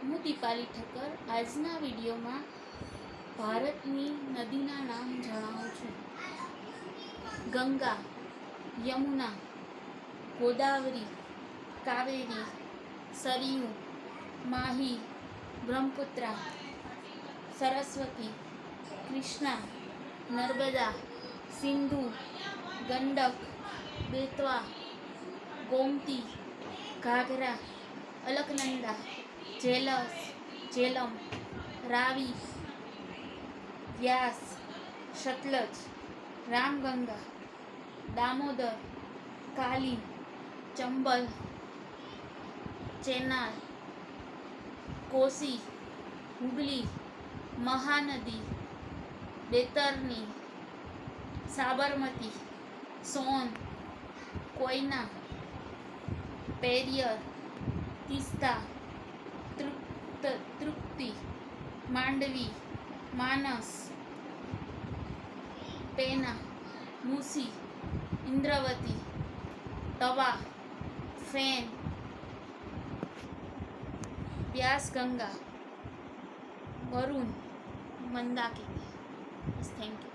હું દીપાલી ઠક્કર આજના વિડીયોમાં ભારતની નદીના નામ જણાવું છું. ગંગા, યમુના, ગોદાવરી, કાવેરી, સરયુ, માહી, બ્રહ્મપુત્રા, સરસ્વતી, કૃષ્ણા, નર્મદા, સિંધુ, ગંડક, બેતવા, ગોમતી, ઘાઘરા, અલકનંદા, झेलम, रावी, व्यास, सतलज, रामगंगा, दामोदर, काली, चंबल, चेनार, कोसी, हुगली, महानदी, बैतरनी, साबरमती, सोन, कोयना, पेरियर, तीस्ता, तृप्ति, मांडवी, मानस, पेना, मूसी, इंद्रावती, तवा, फेन, व्यास गंगा, वरुण, मंदाकिनी. Thank you.